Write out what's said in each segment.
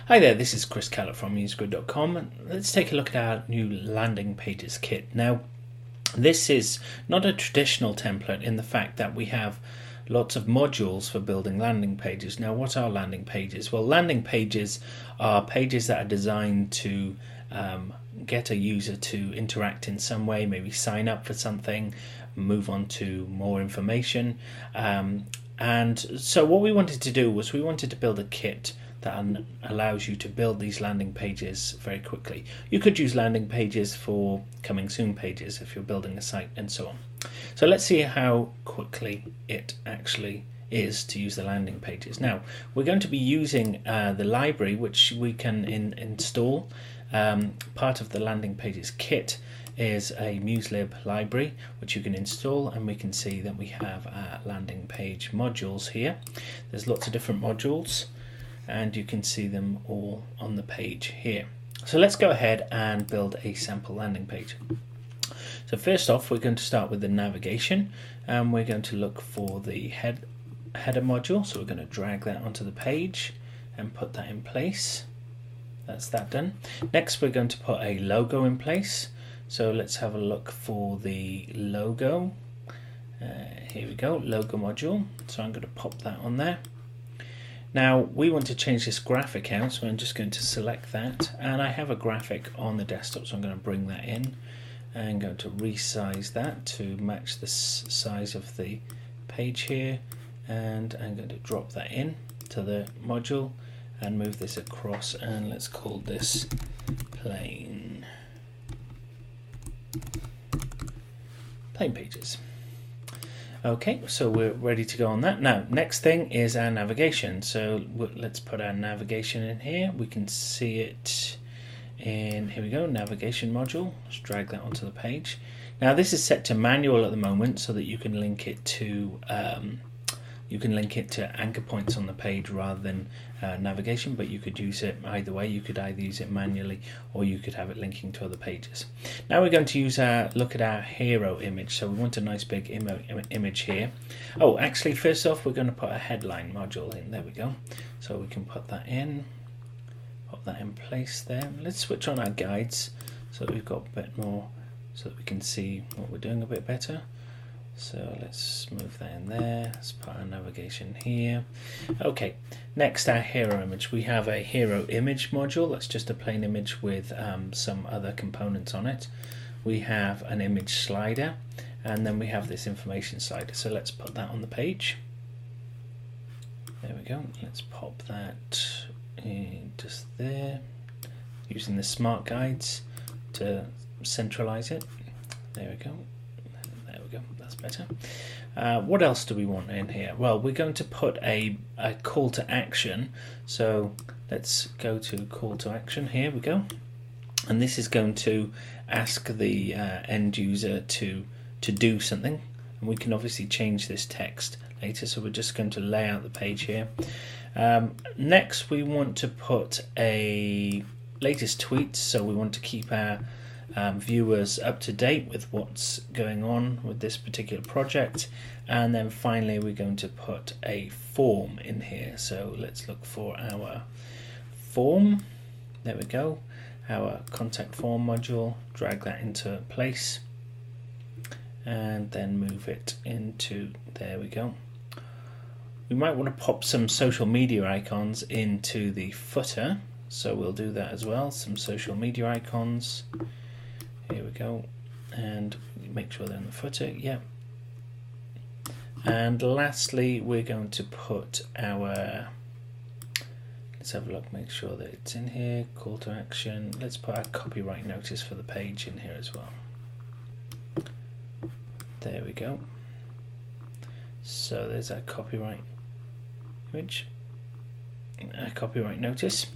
Hi there, this is Chris Callett from MuseGrid.com. Let's take a look at our new landing pages kit. Now, this is not a traditional template in the fact that we have lots of modules for building landing pages. Now, what are landing pages? Well, landing pages are pages that are designed to get a user to interact in some way, maybe sign up for something, move on to more information. And so what we wanted to do was we wanted to build a kit that allows you to build these landing pages very quickly. You could use landing pages for coming soon pages if you're building a site and so on. So let's see how quickly it actually is to use the landing pages. Now, we're going to be using the library which we can install. Part of the landing pages kit is a MuseLib library which you can install, and we can see that we have our landing page modules here. There's lots of different modules and you can see them all on the page here. So let's go ahead and build a sample landing page. So first off, we're going to start with the navigation, and we're going to look for the header module. So we're going to drag that onto the page and put that in place. That's that done. Next, we're going to put a logo in place. So let's have a look for the logo. Here we go, logo module. So I'm going to pop that on there. Now we want to change this graphic out, so I'm just going to select that, and I have a graphic on the desktop, so I'm going to bring that in and going to resize that to match the size of the page here, and I'm going to drop that in to the module and move this across, and let's call this plain pages. Okay, so we're ready to go on that. Now, next thing is our navigation. So let's put our navigation in here. We can see it in, here we go, navigation module. Let's drag that onto the page. Now, this is set to manual at the moment so that you can link it to anchor points on the page rather than navigation, but you could use it either way. You could either use it manually or you could have it linking to other pages. Now we're going to look at our hero image. So we want a nice big image here. Oh, actually, first off, we're going to put a headline module in. There we go. So we can put that in, pop that in place there. Let's switch on our guides so that we've got a bit more, so that we can see what we're doing a bit better. So let's move that in there. Let's put our navigation here. Okay, next, our hero image. We have a hero image module. That's just a plain image with some other components on it. We have an image slider, and then we have this information slider. So let's put that on the page. There we go. Let's pop that in just there, using the smart guides to centralize it. There we go. That's better. What else do we want in here? Well, we're going to put a call to action. So let's go to call to action. Here we go. And this is going to ask the end user to do something. And we can obviously change this text later. So we're just going to lay out the page here. Next, we want to put a latest tweet. So we want to keep our viewers up to date with what's going on with this particular project. And then finally, we're going to put a form in here. So let's look for our form. There we go, our contact form module. Drag that into place and then move it into, there we go. We might want to pop some social media icons into the footer, so we'll do that as well. Some social media icons. Here we go, and make sure they're in the footer. Yeah. And lastly, we're going to put our, let's have a look, make sure that it's in here. Call to action. Let's put our copyright notice for the page in here as well. There we go. So there's our copyright image, our copyright notice.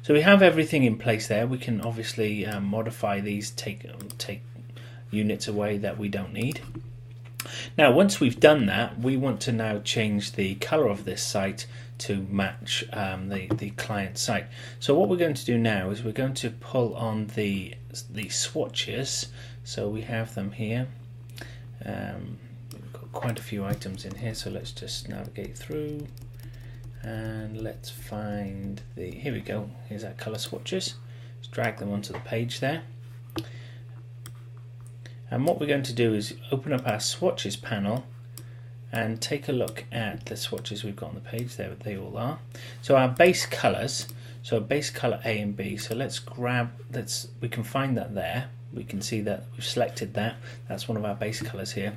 So we have everything in place there. We can obviously modify these, take units away that we don't need. Now, once we've done that, we want to now change the color of this site to match the client site. So what we're going to do now is we're going to pull on the swatches. So we have them here. We've got quite a few items in here, so let's just navigate through and let's find here we go, here's our color swatches. Let's drag them onto the page there. And what we're going to do is open up our swatches panel and take a look at the swatches we've got on the page. There they all are. So our base colors, so base color A and B, so we can find that there. We can see that we've selected that. That's one of our base colors here.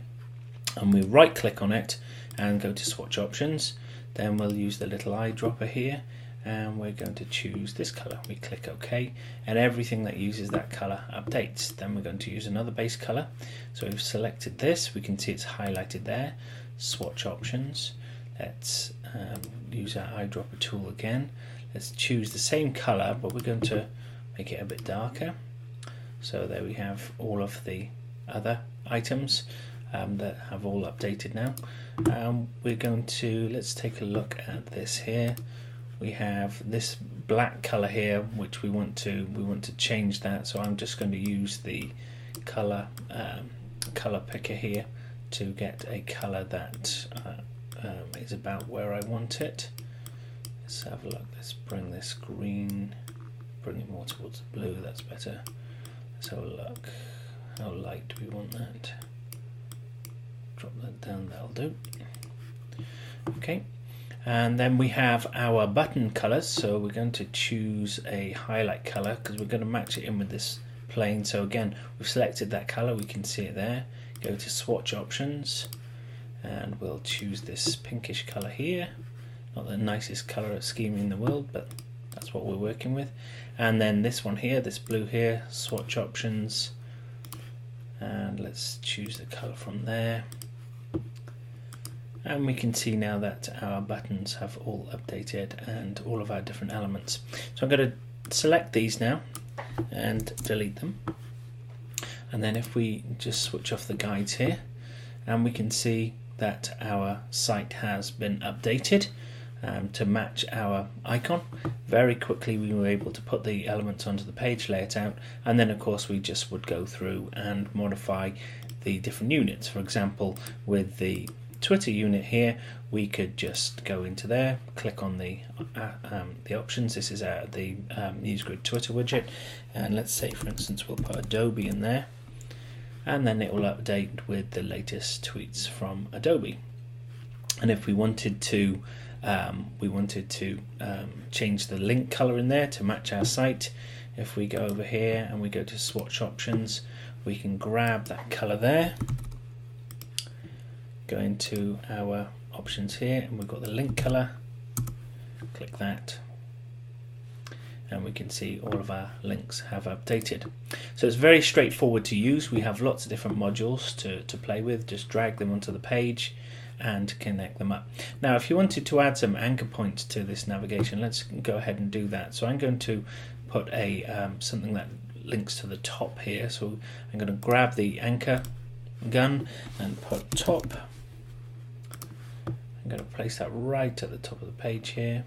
And we right click on it and go to swatch options. Then we'll use the little eyedropper here and we're going to choose this color. We click OK and everything that uses that color updates. Then we're going to use another base color. So we've selected this, we can see it's highlighted there. Swatch options. Let's use our eyedropper tool again. Let's choose the same color, but we're going to make it a bit darker. So there we have all of the other items that have all updated now. We're going to, let's take a look at this here. We have this black color here, which we want to change that. So I'm just going to use the color picker here to get a color that is about where I want it. Let's have a look. Let's bring this green, bring it more towards the blue. That's better. Let's have a look. How light do we want that? Drop that down, that'll do. Okay, and then we have our button colors. So we're going to choose a highlight color because we're going to match it in with this plane. So again, we've selected that color, we can see it there. Go to swatch options and we'll choose this pinkish color here. Not the nicest color scheme in the world, but that's what we're working with. And then this one here, this blue here, swatch options, and let's choose the color from there. And we can see now that our buttons have all updated and all of our different elements. So I'm going to select these now and delete them. And then if we just switch off the guides here, and we can see that our site has been updated to match our icon. Very quickly we were able to put the elements onto the page, lay it out, and then of course we just would go through and modify the different units. For example, with the Twitter unit here, we could just go into there, click on the options. This is the NewsGrid Twitter widget, and let's say for instance we'll put Adobe in there, and then it will update with the latest tweets from Adobe. And if we wanted to change the link color in there to match our site, if we go over here and we go to swatch options, we can grab that color there, go into our options here, and we've got the link color, click that, and we can see all of our links have updated. So it's very straightforward to use. We have lots of different modules to play with. Just drag them onto the page and connect them up. Now if you wanted to add some anchor points to this navigation, let's go ahead and do that. So I'm going to put a something that links to the top here. So I'm going to grab the anchor gun and put top. I'm going to place that right at the top of the page here,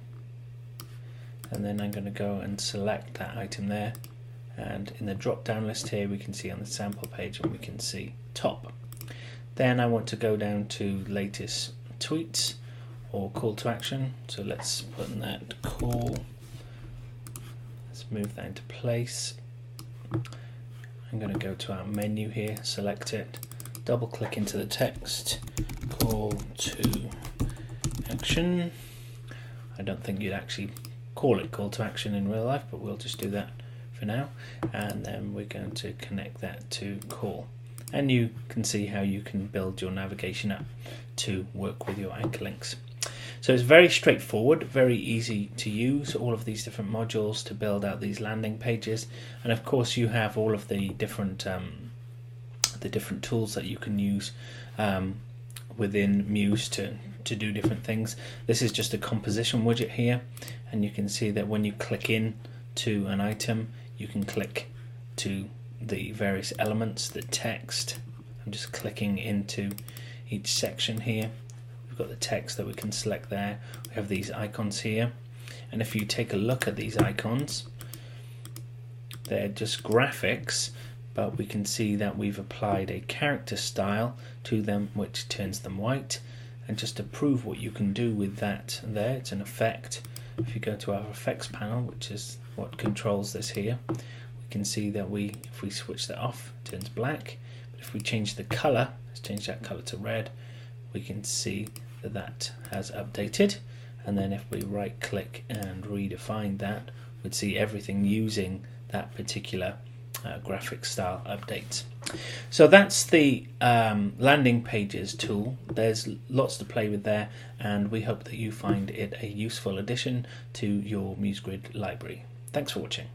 and then I'm going to go and select that item there, and in the drop down list here we can see on the sample page, and we can see top. Then I want to go down to latest tweets or call to action, so let's put in that call. Let's move that into place. I'm going to go to our menu here, select it, double click into the text, call to action. I don't think you'd actually call it call to action in real life, but we'll just do that for now, and then we're going to connect that to call. And you can see how you can build your navigation up to work with your anchor links. So it's very straightforward, very easy to use, all of these different modules to build out these landing pages. And of course you have all of the different tools that you can use within Muse to do different things. This is just a composition widget here, and you can see that when you click in to an item, you can click to the various elements, the text. I'm just clicking into each section here. We've got the text that we can select there. We have these icons here, and if you take a look at these icons, they're just graphics, but we can see that we've applied a character style to them which turns them white, And just to prove what you can do with that there, it's an effect. If you go to our effects panel, which is what controls this here, we can see that if we switch that off, it turns black. But if we change the color, let's change that color to red, we can see that that has updated. And then if we right click and redefine that, we'd see everything using that particular graphic style updates. So that's the landing pages tool. There's lots to play with there, and we hope that you find it a useful addition to your MuseGrid library. Thanks for watching.